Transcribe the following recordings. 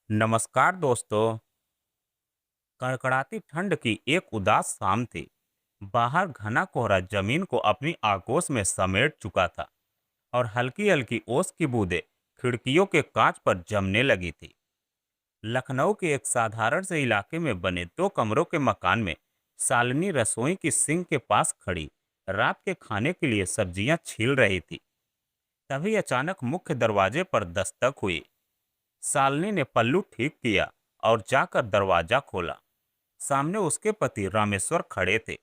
नमस्कार दोस्तों। कड़कड़ाती ठंड की एक उदास शाम थी। बाहर घना कोहरा जमीन को अपनी आगोश में समेट चुका था और हल्की हल्की ओस की बूंदें खिड़कियों के कांच पर जमने लगी थी। लखनऊ के एक साधारण से इलाके में बने दो कमरों के मकान में शालिनी रसोई की सिंक के पास खड़ी रात के खाने के लिए सब्जियां छील रही थी। तभी अचानक मुख्य दरवाजे पर दस्तक हुई। शालिनी ने पल्लू ठीक किया और जाकर दरवाजा खोला। सामने उसके पति रामेश्वर खड़े थे।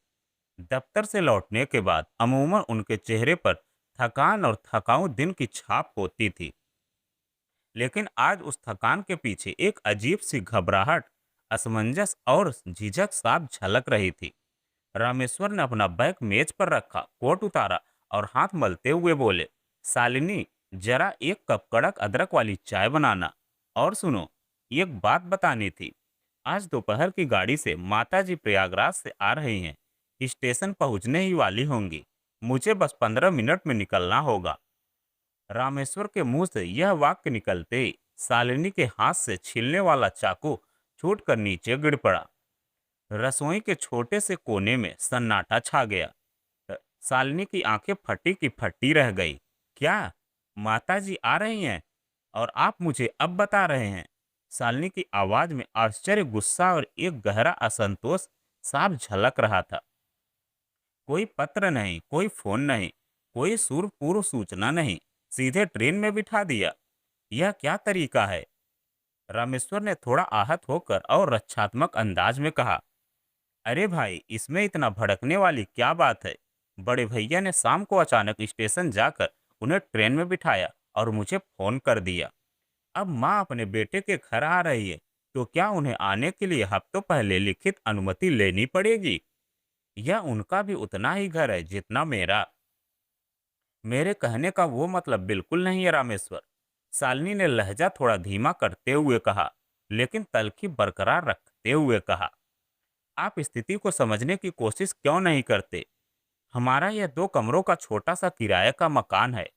दफ्तर से लौटने के बाद अमूमन उनके चेहरे पर थकान और थकाऊ दिन की छाप होती थी, लेकिन आज उस थकान के पीछे एक अजीब सी घबराहट, असमंजस और झिझक साफ झलक रही थी। रामेश्वर ने अपना बैग मेज पर रखा, कोट उतारा और हाथ मलते हुए बोले, शालिनी, जरा एक कप कड़क अदरक वाली चाय बनाना। और सुनो, एक बात बतानी थी। आज दोपहर की गाड़ी से माताजी प्रयागराज से आ रही हैं। स्टेशन पहुंचने ही वाली होंगी। मुझे बस 15 मिनट में निकलना होगा। रामेश्वर के मुंह से यह वाक्य निकलते ही शालिनी के हाथ से छीलने वाला चाकू छूटकर नीचे गिर पड़ा। रसोई के छोटे से कोने में सन्नाटा छा गया। अ, शालिनी की आंखें फटी की फटी रह गई। क्या माताजी आ रही हैं और आप मुझे अब बता रहे हैं? शालिनी की आवाज में आश्चर्य, गुस्सा और एक गहरा असंतोष साफ झलक रहा था। कोई पत्र नहीं, कोई फोन नहीं, कोई सूर पूर्व सूचना नहीं, सीधे ट्रेन में बिठा दिया। यह क्या तरीका है? रामेश्वर ने थोड़ा आहत होकर और रक्षात्मक अंदाज में कहा, अरे भाई, इसमें इतना भड़कने वाली क्या बात है? बड़े भैया ने शाम को अचानक स्टेशन जाकर उन्हें ट्रेन में बिठाया और मुझे फोन कर दिया। अब माँ अपने बेटे के घर आ रही है, तो क्या उन्हें आने के लिए हफ्तों पहले लिखित अनुमति लेनी पड़ेगी? यह उनका भी उतना ही घर है जितना मेरा। मेरे कहने का वो मतलब बिल्कुल नहीं है रामेश्वर। शालिनी ने लहजा थोड़ा धीमा करते हुए कहा, लेकिन तल्खी बरकरार रखते हुए कहा, आप स्थिति को समझने की कोशिश क्यों नहीं करते? हमारा यह 2 कमरों का छोटा सा किराए का मकान है।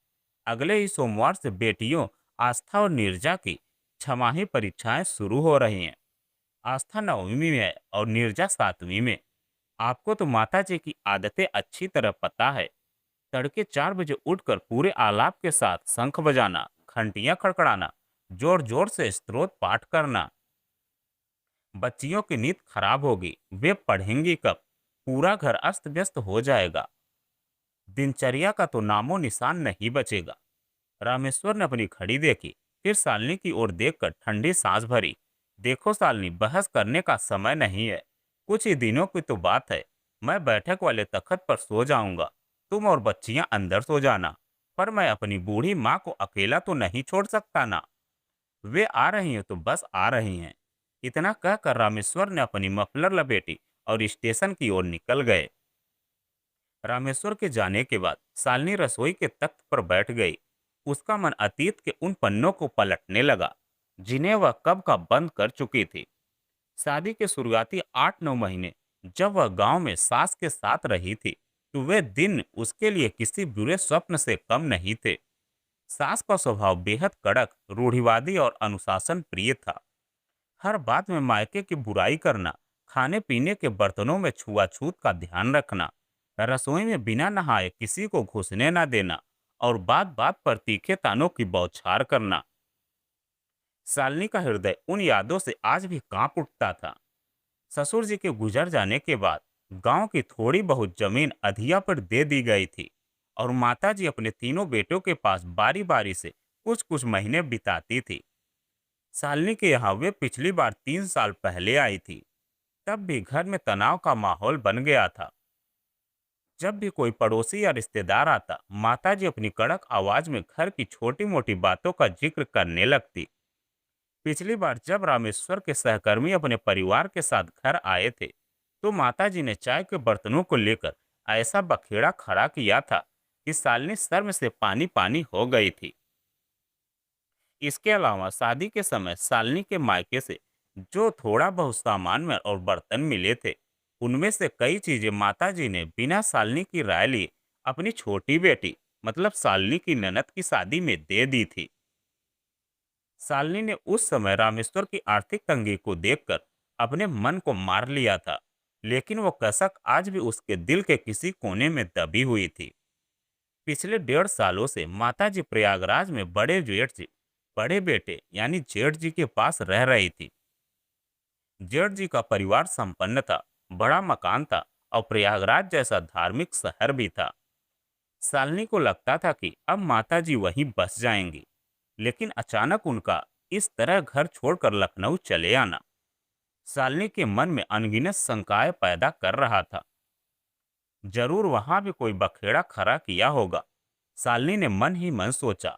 अगले ही सोमवार से बेटियों आस्था और नीरजा की छमाही परीक्षाएं शुरू हो रही हैं। आस्था 9वीं में है और नीरजा 7वीं में। आपको तो माता जी की आदतें अच्छी तरह पता है। तड़के 4 बजे उठकर पूरे आलाप के साथ शंख बजाना, घंटियां खड़खड़ाना, जोर जोर से स्तोत्र पाठ करना। बच्चियों की नींद खराब होगी, वे पढ़ेंगी कब? पूरा घर अस्त व्यस्त हो जाएगा। दिनचर्या का तो नामो निशान नहीं बचेगा। रामेश्वर ने अपनी घड़ी देखी, फिर शालिनी की ओर देखकर ठंडी सांस भरी। देखो शालिनी, बहस करने का समय नहीं है। कुछ ही दिनों की तो बात है। मैं बैठक वाले तख्त पर सो जाऊंगा, तुम और बच्चियां अंदर सो जाना। पर मैं अपनी बूढ़ी माँ को अकेला तो नहीं छोड़ सकता ना। वे आ रही हैं तो बस आ रही हैं। इतना कहकर रामेश्वर ने अपनी मफलर लपेटी और स्टेशन की ओर निकल गए। रामेश्वर के जाने के बाद शालिनी रसोई के तख्त पर बैठ गई। उसका मन अतीत के उन पन्नों को पलटने लगा जिन्हें वह कब का बंद कर चुकी थी। शादी के शुरुआती 8-9 महीने जब वह गांव में सास के साथ रही थी, तो वे दिन उसके लिए किसी बुरे स्वप्न से कम नहीं थे। सास का स्वभाव बेहद कड़क, रूढ़िवादी और अनुशासन प्रिय था। हर बात में मायके की बुराई करना, खाने पीने के बर्तनों में छुआछूत का ध्यान रखना, रसोई में बिना नहाए किसी को घुसने न देना और बात बात पर तीखे तानों की बौछार करना। शालिनी का हृदय उन यादों से आज भी कांप उठता था। ससुर जी के गुजर जाने के बाद गांव की थोड़ी बहुत जमीन अधिया पर दे दी गई थी और माताजी अपने तीनों बेटों के पास बारी बारी से कुछ कुछ महीने बिताती थी। शालिनी के यहाँ वे पिछली बार 3 साल पहले आई थी। तब भी घर में तनाव का माहौल बन गया था। जब भी कोई पड़ोसी या रिश्तेदार आता, माताजी अपनी कड़क आवाज में घर की छोटी मोटी बातों का जिक्र करने लगती। पिछली बार जब रामेश्वर के सहकर्मी अपने परिवार के साथ घर आए थे, तो माताजी ने चाय के बर्तनों को लेकर ऐसा बखेड़ा खड़ा किया था कि शालिनी शर्म से पानी पानी हो गई थी। इसके अलावा शादी के समय शालिनी के मायके से जो थोड़ा बहुत सामान में और बर्तन मिले थे, उनमें से कई चीजें माताजी ने बिना शालिनी की राय लिए अपनी छोटी बेटी, मतलब शालिनी की ननद की शादी में दे दी थी। शालिनी ने उस समय रामेश्वर की आर्थिक तंगी को देखकर अपने मन को मार लिया था, लेकिन वो कसक आज भी उसके दिल के किसी कोने में दबी हुई थी। पिछले 1.5 सालों से माताजी प्रयागराज में बड़े बेटे यानी जेठ जी के पास रह रही थी। जेठ जी का परिवार संपन्न था, बड़ा मकान था और प्रयागराज जैसा धार्मिक शहर भी था। शालिनी को लगता था कि अब माताजी वहीं बस जाएंगी, लेकिन अचानक उनका इस तरह घर छोड़कर लखनऊ चले आना शालिनी के मन में अनगिनत शंकाएं पैदा कर रहा था। जरूर वहां भी कोई बखेड़ा खड़ा किया होगा, शालिनी ने मन ही मन सोचा।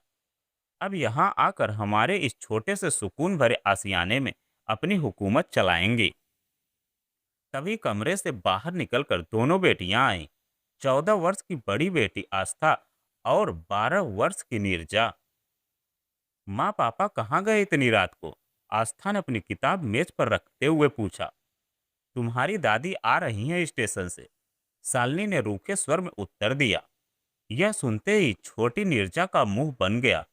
अब यहाँ आकर हमारे इस छोटे से सुकून भरे आसियाने में अपनी हुकूमत चलाएंगी। तभी कमरे से बाहर निकलकर दोनों बेटियां आईं। 14 वर्ष की बड़ी बेटी आस्था और 12 वर्ष की नीरजा। माँ पापा कहाँ गए इतनी रात को? आस्था ने अपनी किताब मेज पर रखते हुए पूछा। तुम्हारी दादी आ रही हैं स्टेशन से, शालिनी ने रूखे स्वर में उत्तर दिया। यह सुनते ही छोटी नीरजा का मुंह बन गया।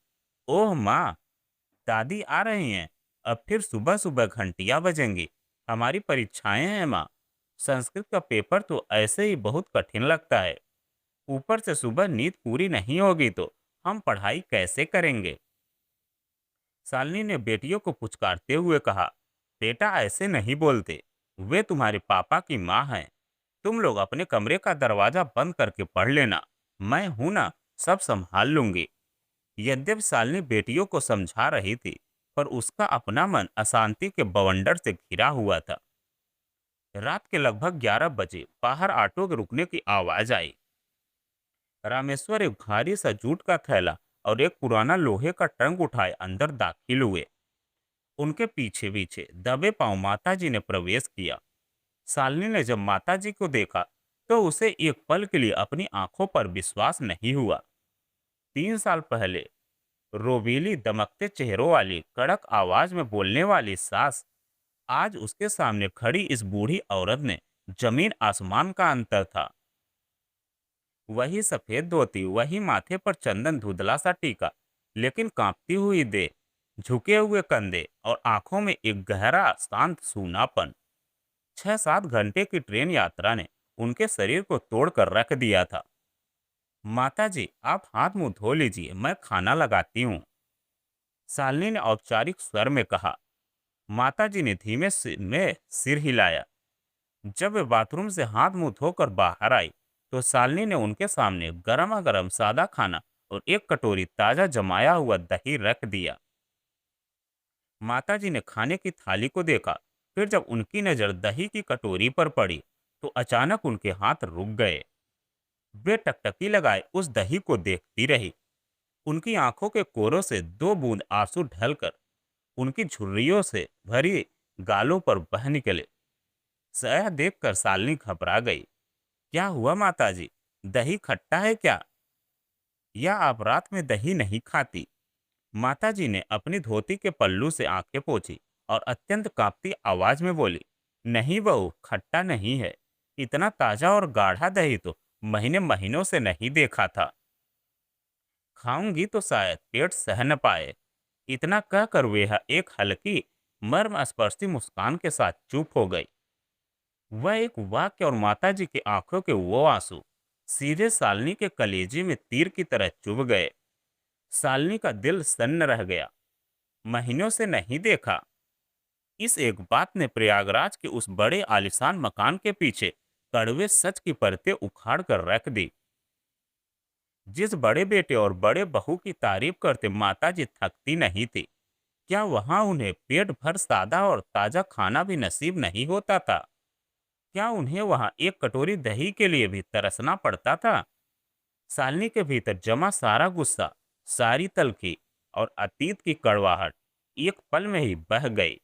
ओह माँ, दादी आ रही हैं? अब फिर सुबह सुबह घंटियां बजेंगी। हमारी परीक्षाएं हैं माँ। संस्कृत का पेपर तो ऐसे ही बहुत कठिन लगता है, ऊपर से सुबह नींद पूरी नहीं होगी तो हम पढ़ाई कैसे करेंगे? शालिनी ने बेटियों को पुचकारते हुए कहा, बेटा ऐसे नहीं बोलते, वे तुम्हारे पापा की माँ हैं। तुम लोग अपने कमरे का दरवाजा बंद करके पढ़ लेना, मैं हूं ना, सब संभाल लूंगी। यद्यपि शालिनी बेटियों को समझा रही थी, पर उसका अपना मन अशांति के बवंडर से घिरा हुआ था। रात के लगभग 11 बजे बाहर ऑटो के रुकने की आवाज आई। रामेश्वर एक भारी सा जूट का थैला और एक पुराना लोहे का ट्रंक उठाए अंदर दाखिल हुए। उनके पीछे पीछे दबे पांव माताजी ने प्रवेश किया। शालिनी ने जब माताजी को देखा तो उसे एक पल के लिए अपनी आंखों पर विश्वास नहीं हुआ। 3 साल पहले रोबीली दमकते चेहरों वाली कड़क आवाज में बोलने वाली सास, आज उसके सामने खड़ी इस बूढ़ी औरत ने जमीन आसमान का अंतर था। वही सफेद धोती, वही माथे पर चंदन धुंधला सा टीका, लेकिन कांपती हुई देह, झुके हुए कंधे और आंखों में एक गहरा शांत सूनापन। 6-7 घंटे की ट्रेन यात्रा ने उनके शरीर को तोड़कर रख दिया था। माताजी, आप हाथ मुंह धो लीजिए, मैं खाना लगाती हूँ, शालिनी ने औपचारिक स्वर में कहा। माताजी ने धीमे सिर हिलाया। जब वे बाथरूम से हाथ मुंह धोकर बाहर आई तो शालिनी ने उनके सामने गर्मा गर्म सादा खाना और एक कटोरी ताजा जमाया हुआ दही रख दिया। माताजी ने खाने की थाली को देखा, फिर जब उनकी नजर दही की कटोरी पर पड़ी तो अचानक उनके हाथ रुक गए। वे टकटकी लगाए उस दही को देखती रही। उनकी आंखों के कोरों से 2 बूंद आंसू ढलकर उनकी झुर्रियों से भरी गालों पर बह निकले। सया देखकर शालिनी घबरा गई। क्या हुआ माताजी? दही खट्टा है क्या? या आप रात में दही नहीं खाती? माताजी ने अपनी धोती के पल्लू से आंखें पोंछी और अत्यंत कांपती आवाज में बोली, नहीं बहू, खट्टा नहीं है। इतना ताजा और गाढ़ा दही तो महीने महीनों से नहीं देखा था। खाऊंगी तो शायद पेट सह न पाए। इतना कहकर वे एक हल्की मर्म स्पर्शी मुस्कान के साथ चुप हो गई। वह एक वाक्य और माताजी की आंखों के वो आंसू सीधे शालिनी के कलेजे में तीर की तरह चुभ गए। शालिनी का दिल सन्न रह गया। महीनों से नहीं देखा। इस एक बात ने प्रयागराज के उस बड़े आलिशान मकान के पीछे कड़वे सच की परतें उखाड़ कर रख दी। जिस बड़े बेटे और बड़े बहू की तारीफ करते माताजी थकती नहीं थी, क्या वहां उन्हें पेट भर सादा और ताजा खाना भी नसीब नहीं होता था? क्या उन्हें वहां एक कटोरी दही के लिए भी तरसना पड़ता था? शालिनी के भीतर जमा सारा गुस्सा, सारी तलखी और अतीत की कड़वाहट एक पल में ही बह गई।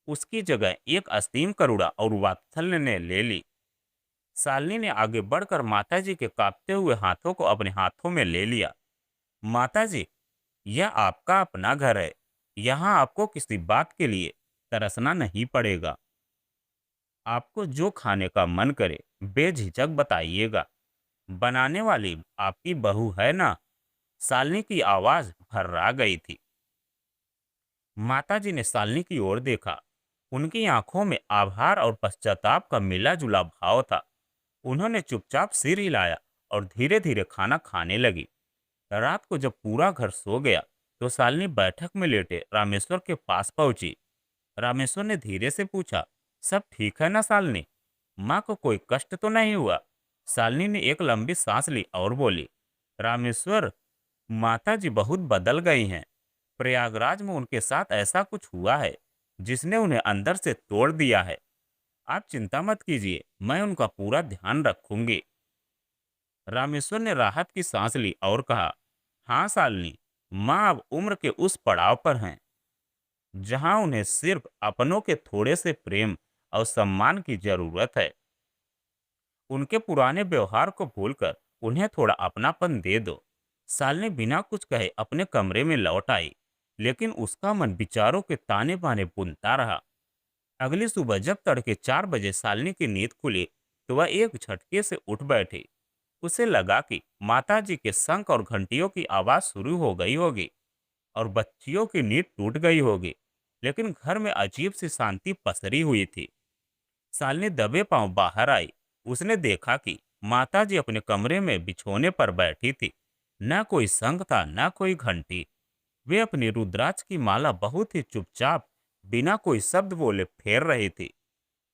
उसकी जगह एक असीम करुणा और वात्सल्य ने ले ली। शालिनी ने आगे बढ़कर माताजी के कांपते हुए हाथों को अपने हाथों में ले लिया। माताजी, यह आपका अपना घर है। यहाँ आपको किसी बात के लिए तरसना नहीं पड़ेगा। आपको जो खाने का मन करे बेझिझक बताइएगा। बनाने वाली आपकी बहू है ना? शालिनी की आवाज भर्रा गई थी। माताजी ने शालिनी की ओर देखा। उनकी आंखों में आभार और पश्चाताप का मिला जुला भाव था। उन्होंने चुपचाप सिर हिलाया और धीरे धीरे खाना खाने लगी। रात को जब पूरा घर सो गया तो शालिनी बैठक में लेटे रामेश्वर के पास पहुंची। रामेश्वर ने धीरे से पूछा, सब ठीक है ना शालिनी? माँ को कोई कष्ट तो नहीं हुआ? शालिनी ने एक लंबी सांस ली और बोली, रामेश्वर, माता जी बहुत बदल गई हैं। प्रयागराज में उनके साथ ऐसा कुछ हुआ है जिसने उन्हें अंदर से तोड़ दिया है। आप चिंता मत कीजिए, मैं उनका पूरा ध्यान रखूंगी। रामेश्वर ने राहत की सांस ली और कहा, हाँ शालिनी, माँ अब उम्र के उस पड़ाव पर हैं जहाँ उन्हें सिर्फ अपनों के थोड़े से प्रेम और सम्मान की जरूरत है। उनके पुराने व्यवहार को भूलकर उन्हें थोड़ा अपनापन दे दो। शालिनी बिना कुछ कहे अपने कमरे में लौट आई, लेकिन उसका मन विचारों के ताने बाने बुनता रहा। अगली सुबह जब तड़के 4 बजे शालिनी की नींद खुली तो वह एक झटके से उठ बैठी। उसे लगा कि माताजी के शंख और घंटियों की आवाज शुरू हो गई होगी और बच्चियों की नींद टूट गई होगी। लेकिन घर में अजीब सी शांति पसरी हुई थी। शालिनी दबे पांव बाहर आई। उसने देखा कि माताजी अपने कमरे में बिछोने पर बैठी थी। न कोई शंख था, न कोई घंटी। वे अपनी रुद्राक्ष की माला बहुत ही चुपचाप, बिना कोई शब्द बोले फेर रही थी।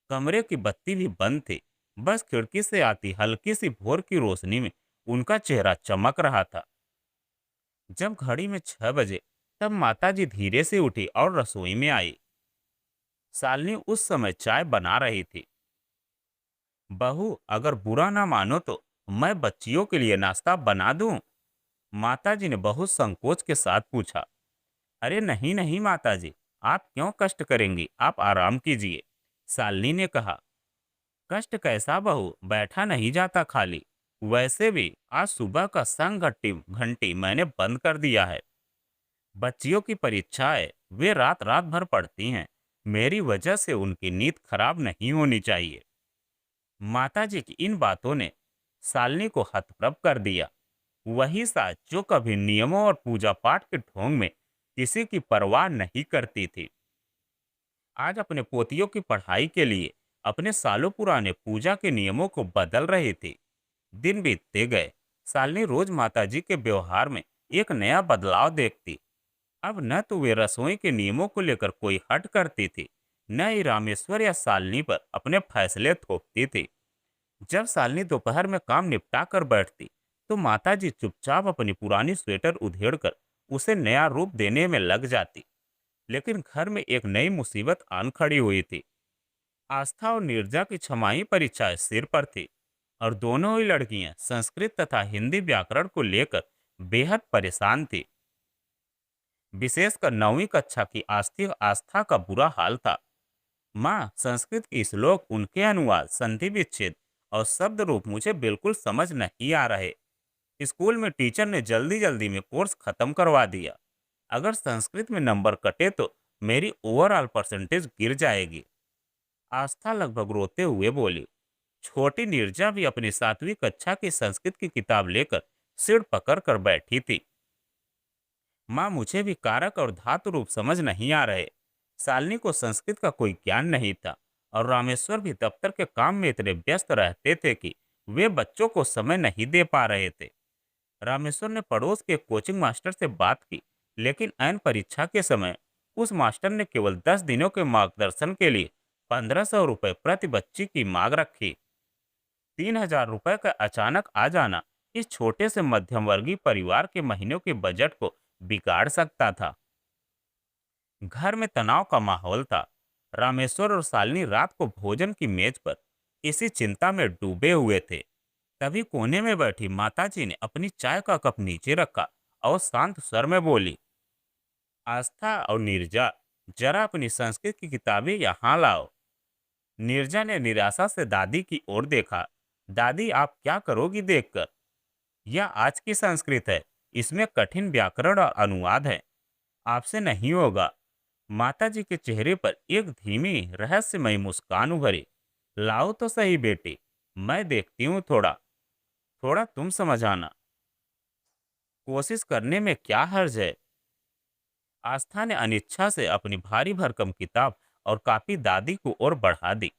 कमरे की बत्ती भी बंद थी। बस खिड़की से आती हल्की सी भोर की रोशनी में उनका चेहरा चमक रहा था। जब घड़ी में 6 बजे, तब माताजी धीरे से उठी और रसोई में आई। शालिनी उस समय चाय बना रही थी। बहू, अगर बुरा ना मानो तो मैं बच्चियों के लिए नाश्ता बना दूं? माताजी ने बहुत संकोच के साथ पूछा। अरे नहीं नहीं माताजी, आप क्यों कष्ट करेंगी, आप आराम कीजिए, शालिनी ने कहा। कष्ट कैसा बहू, बैठा नहीं जाता खाली। वैसे भी आज सुबह का संग घंटी घंटी मैंने बंद कर दिया है। बच्चियों की परीक्षा है, वे रात रात भर पढ़ती हैं। मेरी वजह से उनकी नींद खराब नहीं होनी चाहिए। माताजी की इन बातों ने शालिनी को हतप्रभ कर दिया। वही सास जो कभी नियमों और पूजा पाठ के ढोंग में किसी की परवाह नहीं करती थी, आज अपने पोतियों की पढ़ाई के लिए अपने सालों पुराने पूजा के नियमों को बदल रही थी। दिन बीतते गए। शालिनी रोज माताजी के व्यवहार में एक नया बदलाव देखती। अब न तो वे रसोई के नियमों को लेकर कोई हट करती थी, न ही रामेश्वर या शालिनी पर अपने फैसले थोपती थी। जब शालिनी दोपहर में काम निपटा कर बैठती तो माताजी चुपचाप अपनी पुरानी स्वेटर उधेड़कर उसे नया रूप देने में लग जाती। लेकिन घर में एक नई मुसीबत आन खड़ी हुई थी। आस्था और नीरजा की छमाही परीक्षाएं सिर पर थी और दोनों ही लड़कियां संस्कृत तथा हिंदी व्याकरण को लेकर बेहद परेशान थी। विशेषकर 9वीं कक्षा की आस्थिक आस्था का बुरा हाल था। माँ, संस्कृत के श्लोक, उनके अनुवाद, संधि विच्छेद और शब्द रूप मुझे बिल्कुल समझ नहीं आ रहे। स्कूल में टीचर ने जल्दी जल्दी में कोर्स खत्म करवा दिया। अगर संस्कृत में नंबर कटे तो मेरी ओवरऑल परसेंटेज गिर जाएगी। आस्था लगभग रोते हुए बोली। छोटी नीरजा भी अपनी 7वीं कक्षा की संस्कृत की किताब लेकर सिर पकड़ कर बैठी थी। माँ, मुझे भी कारक और धातु रूप समझ नहीं आ रहे। शालिनी को संस्कृत का कोई ज्ञान नहीं था और रामेश्वर भी दफ्तर के काम में इतने व्यस्त रहते थे कि वे बच्चों को समय नहीं दे पा रहे थे। रामेश्वर ने पड़ोस के कोचिंग मास्टर से बात की, लेकिन ऐन परीक्षा के समय उस मास्टर ने केवल 10 दिनों के मार्गदर्शन के लिए 1500 रुपये प्रति बच्ची की मांग रखी। 3000 रुपये का अचानक आ जाना इस छोटे से मध्यम वर्गीय परिवार के महीनों के बजट को बिगाड़ सकता था। घर में तनाव का माहौल था। रामेश्वर और शालिनी रात को भोजन की मेज पर इसी चिंता में डूबे हुए थे। तभी कोने में बैठी माताजी ने अपनी चाय का कप नीचे रखा और शांत स्वर में बोली, आस्था और नीरजा, जरा अपनी संस्कृत की किताबें यहाँ लाओ। नीरजा ने निराशा से दादी की ओर देखा। दादी, आप क्या करोगी देखकर? यह आज की संस्कृत है, इसमें कठिन व्याकरण और अनुवाद है, आपसे नहीं होगा। माताजी के चेहरे पर एक धीमी रहस्यमयी मुस्कान उभरी। लाओ तो सही बेटी, मैं देखती हूँ, थोड़ा थोड़ा तुम समझ आना। कोशिश करने में क्या हर्ज है? आस्था ने अनिच्छा से अपनी भारी भरकम किताब और कापी दादी को और बढ़ा दी।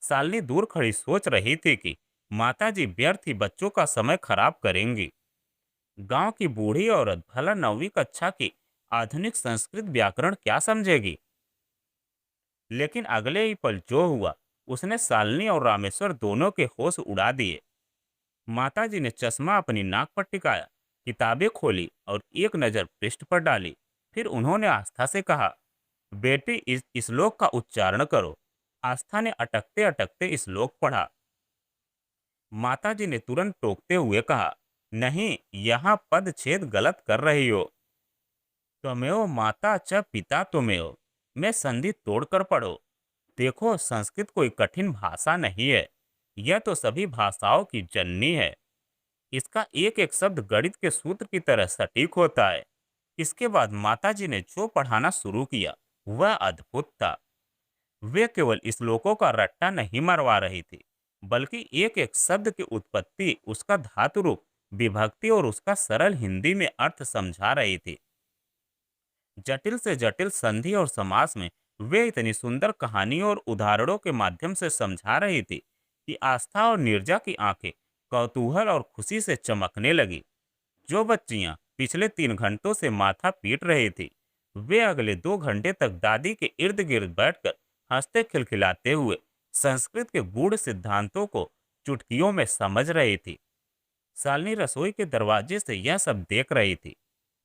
सालनी दूर खड़ी सोच रही थी कि माताजी व्यर्थ ही बच्चों का समय खराब करेंगी। गांव की बूढ़ी औरत भला 9वीं कक्षा की आधुनिक संस्कृत व्याकरण क्या समझेगी। लेकिन अगले ही पल जो हुआ, उसने सालनी और रामेश्वर दोनों के होश उड़ा दिए। माताजी ने चश्मा अपनी नाक पर टिकाया, किताबें खोली और एक नज़र पृष्ठ पर डाली। फिर उन्होंने आस्था से कहा, बेटी इस श्लोक का उच्चारण करो। आस्था ने अटकते अटकते श्लोक पढ़ा। माताजी ने तुरंत टोकते हुए कहा, नहीं, यहाँ पद छेद गलत कर रही हो। त्वमेव माता च पिता त्वमेव में संधि तोड़कर पढ़ो। देखो, संस्कृत कोई कठिन भाषा नहीं है, यह तो सभी भाषाओं की जननी है। इसका एक एक शब्द गणित के सूत्र की तरह सटीक होता है। इसके बाद माताजी ने जो पढ़ाना शुरू किया, वह अद्भुत था। वे केवल श्लोकों का रट्टा नहीं मरवा रही थी, बल्कि एक एक शब्द की उत्पत्ति, उसका धातु रूप, विभक्ति और उसका सरल हिंदी में अर्थ समझा रही थी। जटिल से जटिल संधि और समास में वे इतनी सुंदर कहानियों और उदाहरणों के माध्यम से समझा रही थी कि आस्था और नीरजा की आंखें कौतूहल और खुशी से चमकने लगी। जो बच्चियां पिछले 3 घंटों से माथा पीट रही थी, वे अगले 2 घंटे तक दादी के इर्द गिर्द बैठकर हंसते खिलखिलाते हुए संस्कृत के गूढ़ सिद्धांतों को चुटकियों में समझ रही थी। शालिनी रसोई के दरवाजे से यह सब देख रही थी।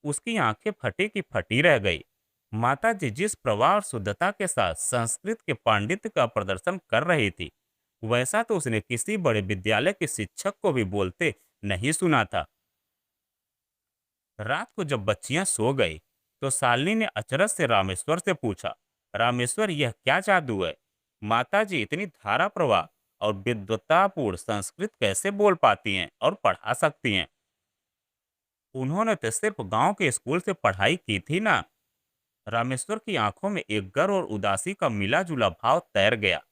उसकी आंखें फटी की फटी रह गई। माताजी जिस प्रवाह और शुद्धता के साथ संस्कृत के पांडित्य का प्रदर्शन कर रही थी, वैसा तो उसने किसी बड़े विद्यालय के शिक्षक को भी बोलते नहीं सुना था। रात को जब बच्चियां सो गई, तो शालिनी ने अचरज से रामेश्वर से पूछा, रामेश्वर, यह क्या जादू है? माताजी इतनी धारा प्रवाह और विद्वत्तापूर्ण संस्कृत कैसे बोल पाती हैं और पढ़ा सकती हैं? उन्होंने तो सिर्फ गांव के स्कूल से पढ़ाई की थी ना। रामेश्वर की आंखों में एक गर्व और उदासी का मिला जुला भाव तैर गया।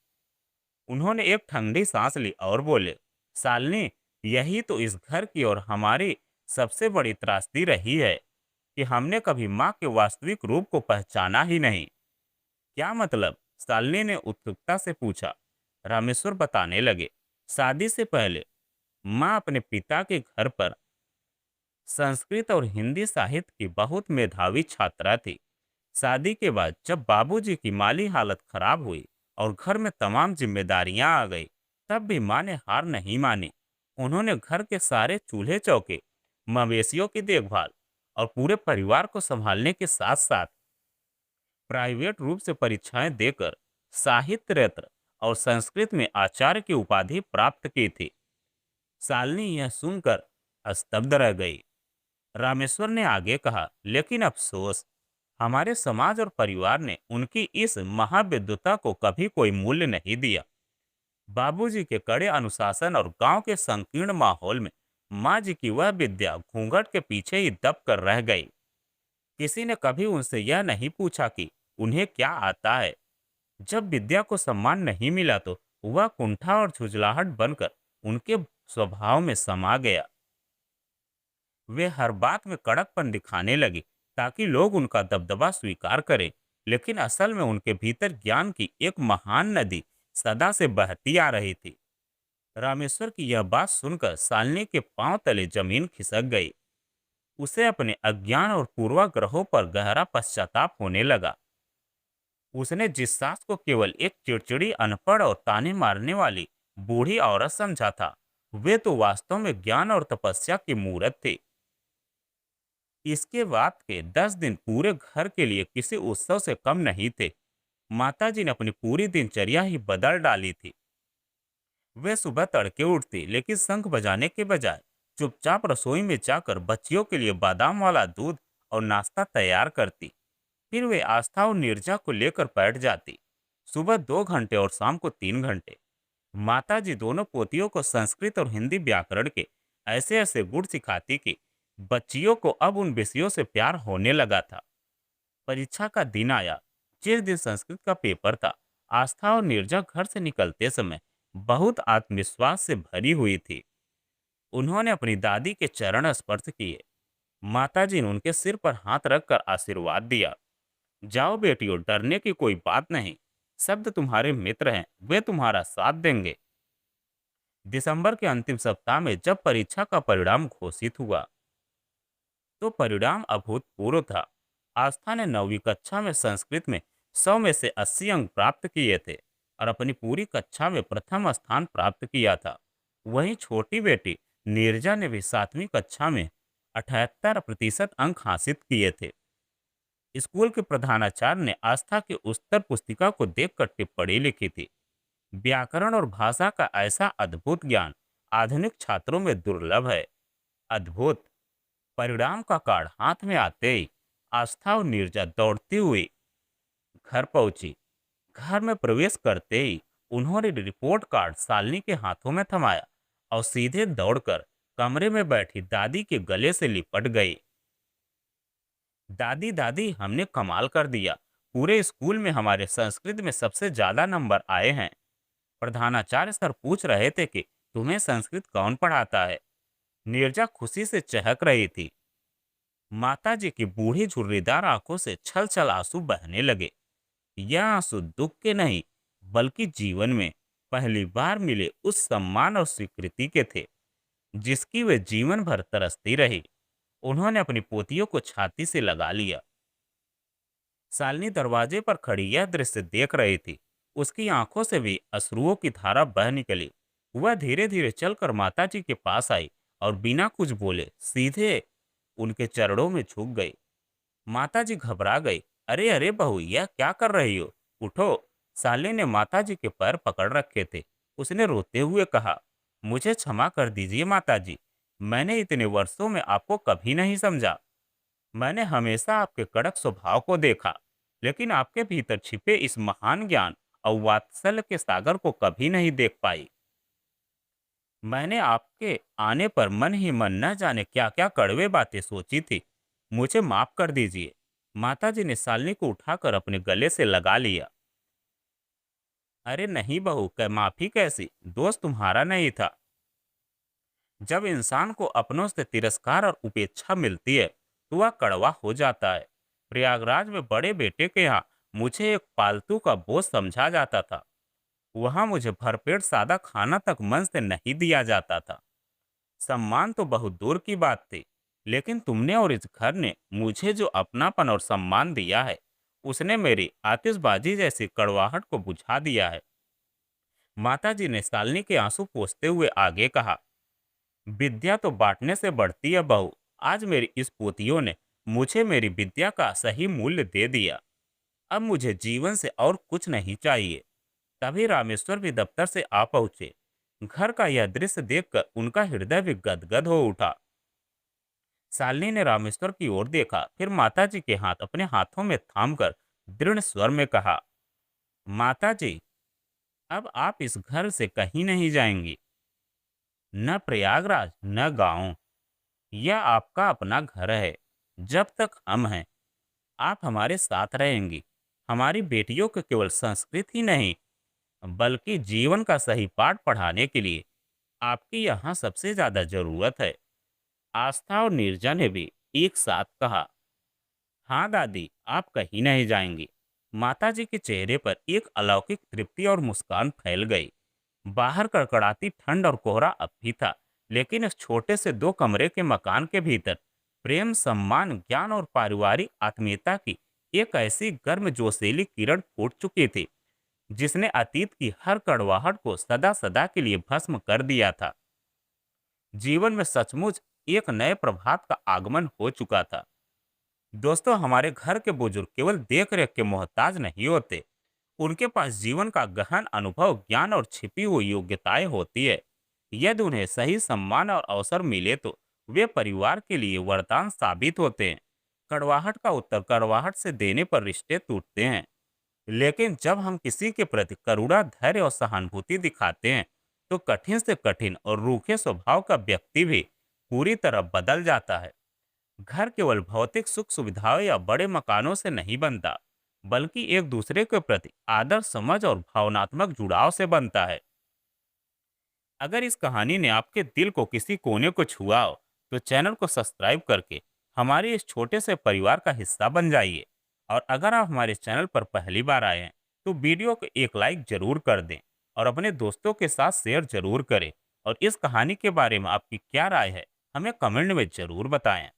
उन्होंने एक ठंडी सांस ली और बोले, शालिनी, यही तो इस घर की और हमारी सबसे बड़ी त्रासदी रही है कि हमने कभी माँ के वास्तविक रूप को पहचाना ही नहीं। क्या मतलब? शालिनी ने उत्सुकता से पूछा। रामेश्वर बताने लगे, शादी से पहले माँ अपने पिता के घर पर संस्कृत और हिंदी साहित्य की बहुत मेधावी छात्रा थी। शादी के बाद जब बाबूजी की माली हालत खराब हुई और घर में तमाम जिम्मेदारियां आ गई, तब भी माँ ने हार नहीं मानी। उन्होंने घर के सारे चूल्हे चौके, मवेशियों की देखभाल और पूरे परिवार को संभालने के साथ साथ प्राइवेट रूप से परीक्षाएं देकर साहित्य रत्न और संस्कृत में आचार्य की उपाधि प्राप्त की थी। शालिनी यह सुनकर स्तब्ध रह गई। रामेश्वर ने आगे कहा, लेकिन अफसोस, हमारे समाज और परिवार ने उनकी इस महाविद्वता को कभी कोई मूल्य नहीं दिया। बाबूजी के कड़े अनुशासन और गांव के संकीर्ण माहौल में माँ जी की वह विद्या घूंघट के पीछे ही दब कर रह गई। किसी ने कभी उनसे यह नहीं पूछा कि उन्हें क्या आता है। जब विद्या को सम्मान नहीं मिला, तो वह कुंठा और झुंझलाहट बनकर उनके स्वभाव में समा गया। वे हर बात में कड़कपन दिखाने लगी ताकि लोग उनका दबदबा स्वीकार करें, लेकिन असल में उनके भीतर ज्ञान की एक महान नदी सदा से बहती आ रही थी। रामेश्वर की यह बात सुनकर शालिनी के पांव तले जमीन खिसक गई। उसे अपने अज्ञान और पूर्वाग्रहों पर गहरा पश्चाताप होने लगा। उसने जिस सास को केवल एक चिड़चिड़ी, अनपढ़ और ताने मारने वाली बूढ़ी औरत समझा था, वे तो वास्तव में ज्ञान और तपस्या की मूरत थी। इसके बाद के 10 दिन पूरे घर के लिए किसी उत्सव से कम नहीं थे। माताजी ने अपनी पूरी दिनचर्या ही बदल डाली थी। वे सुबह तड़के उठती, लेकिन शंख बजाने के बजाय चुपचाप रसोई में जाकर बच्चियों के लिए बादाम वाला दूध और नाश्ता तैयार करती। फिर वे आस्था और नीरजा को लेकर बैठ जाती। सुबह 2 घंटे और शाम को 3 घंटे। माताजी दोनों पोतियों को संस्कृत और हिंदी व्याकरण के ऐसे ऐसे गुण सिखाती कि बच्चियों को अब उन विषयों से प्यार होने लगा था। परीक्षा का दिन आया। जिस दिन संस्कृत का पेपर था, आस्था और नीरजा घर से निकलते समय बहुत आत्मविश्वास से भरी हुई थी। उन्होंने अपनी दादी के चरण स्पर्श किए। माताजी ने उनके सिर पर हाथ रखकर आशीर्वाद दिया। जाओ बेटियों, डरने की कोई बात नहीं। शब्द तुम्हारे मित्र हैं, वे तुम्हारा साथ देंगे। दिसंबर के अंतिम सप्ताह में जब परीक्षा का परिणाम घोषित हुआ, तो परिणाम अभूतपूर्व था। आस्था ने 9वीं कक्षा में संस्कृत में 100 में से 80 अंक प्राप्त किए थे और अपनी पूरी कक्षा में प्रथम स्थान प्राप्त किया था। वहीं छोटी बेटी नीरजा ने भी 7वीं कक्षा में 78% अंक हासिल किए थे। स्कूल के प्रधानाचार्य ने आस्था की उत्तर पुस्तिका को देखकर टिप्पणी लिखी थी। व्याकरण और भाषा का ऐसा अद्भुत ज्ञान आधुनिक छात्रों में दुर्लभ है। अद्भुत। परिणाम का कार्ड हाथ में आते ही आस्था और नीरजा दौड़ती हुई घर पहुंची। घर में प्रवेश करते ही उन्होंने रिपोर्ट कार्ड शालिनी के हाथों में थमाया और सीधे दौड़कर कमरे में बैठी दादी के गले से लिपट गई। दादी दादी, हमने कमाल कर दिया। पूरे स्कूल में हमारे संस्कृत में सबसे ज्यादा नंबर आए हैं। प्रधानाचार्य सर पूछ रहे थे कि तुम्हें संस्कृत कौन पढ़ाता है। नीरजा खुशी से चहक रही थी। माताजी की बूढ़ी झुर्रीदार आंखों से छल छल आंसू बहने लगे। यह आंसू दुख के नहीं, बल्कि जीवन में पहली बार मिले उस सम्मान और स्वीकृति के थे, जिसकी वे जीवन भर तरसती रही। उन्होंने अपनी पोतियों को छाती से लगा लिया। शालिनी दरवाजे पर खड़ी यह दृश्य देख रही थी। उसकी आंखों से भी अश्रुओं की धारा बह निकली। वह धीरे धीरे चलकर माताजी के पास आई और बिना कुछ बोले सीधे उनके चरणों में झुक गई। माताजी घबरा गई। अरे अरे बहू, यह क्या कर रही हो? उठो। साले ने माताजी के पैर पकड़ रखे थे। उसने रोते हुए कहा, मुझे क्षमा कर दीजिए माताजी। मैंने इतने वर्षों में आपको कभी नहीं समझा। मैंने हमेशा आपके कड़क स्वभाव को देखा, लेकिन आपके भीतर छिपे इस महान ज्ञान और वात्सल्य के सागर को कभी नहीं देख पाई। मैंने आपके आने पर मन ही मन न जाने क्या क्या कड़वे बातें सोची थी। मुझे माफ कर दीजिए। माताजी ने शालिनी को उठाकर अपने गले से लगा लिया। अरे नहीं बहू, माफी कैसी? दोस्त तुम्हारा नहीं था। जब इंसान को अपनों से तिरस्कार और उपेक्षा मिलती है, तो वह कड़वा हो जाता है। प्रयागराज में बड़े बेटे के यहाँ मुझे एक पालतू का बोझ समझा जाता था। वहां मुझे भरपेट सादा खाना तक मन से नहीं दिया जाता था। सम्मान तो बहुत दूर की बात थी, लेकिन तुमने और इस घर ने मुझे जो अपनापन और सम्मान दिया है, उसने मेरी आतिशबाजी जैसी कड़वाहट को बुझा दिया है। माताजी ने शालिनी के आंसू पोंछते हुए आगे कहा, विद्या तो बांटने से बढ़ती है बहू। आज मेरी इस पोतियों ने मुझे मेरी विद्या का सही मूल्य दे दिया। अब मुझे जीवन से और कुछ नहीं चाहिए। तभी रामेश्वर भी दफ्तर से आ पहुंचे। घर का यह दृश्य देखकर उनका हृदय भी गदगद हो उठा। शालिनी ने रामेश्वर की ओर देखा, फिर माताजी के हाथ अपने हाथों में थामकर दृढ़ स्वर में कहा, माताजी, अब आप इस घर से कहीं नहीं जाएंगी। न प्रयागराज, न गांव। यह आपका अपना घर है। जब तक हम हैं, आप हमारे साथ रहेंगी। हमारी बेटियों को केवल संस्कृत ही नहीं, बल्कि जीवन का सही पाठ पढ़ाने के लिए आपकी यहाँ सबसे ज्यादा जरूरत है। आस्था और नीरजा ने भी एक साथ कहा, हाँ दादी, आप कहीं नहीं जाएंगी। माताजी के चेहरे पर एक अलौकिक तृप्ति और मुस्कान फैल गई। बाहर कड़कड़ाती ठंड और कोहरा अब भी था, लेकिन इस छोटे से 2 कमरे के मकान के भीतर प्रेम, सम्मान, ज्ञान और पारिवारिक आत्मीयता की एक ऐसी गर्म जोशीली किरण फूट चुकी थी, जिसने अतीत की हर कड़वाहट को सदा सदा के लिए भस्म कर दिया था। जीवन में सचमुच एक नए प्रभात का आगमन हो चुका था। दोस्तों, हमारे घर के बुजुर्ग केवल देख रेख के मोहताज नहीं होते। उनके पास जीवन का गहन अनुभव, ज्ञान और छिपी हुई योग्यताएं होती है। यदि उन्हें सही सम्मान और अवसर मिले तो वे परिवार के लिए वरदान साबित होते हैं। कड़वाहट का उत्तर कड़वाहट से देने पर रिश्ते टूटते हैं, लेकिन जब हम किसी के प्रति करुणा, धैर्य और सहानुभूति दिखाते हैं, तो कठिन से कठिन और रूखे स्वभाव का व्यक्ति भी पूरी तरह बदल जाता है। घर केवल भौतिक सुख सुविधाओं या बड़े मकानों से नहीं बनता, बल्कि एक दूसरे के प्रति आदर, समझ और भावनात्मक जुड़ाव से बनता है। अगर इस कहानी ने आपके दिल को किसी कोने को छुआ हो, तो चैनल को सब्सक्राइब करके हमारे इस छोटे से परिवार का हिस्सा बन जाइए और अगर आप हमारे चैनल पर पहली बार आए हैं तो वीडियो को एक लाइक जरूर कर दें और अपने दोस्तों के साथ शेयर जरूर करें। और इस कहानी के बारे में आपकी क्या राय है, हमें कमेंट में जरूर बताएं।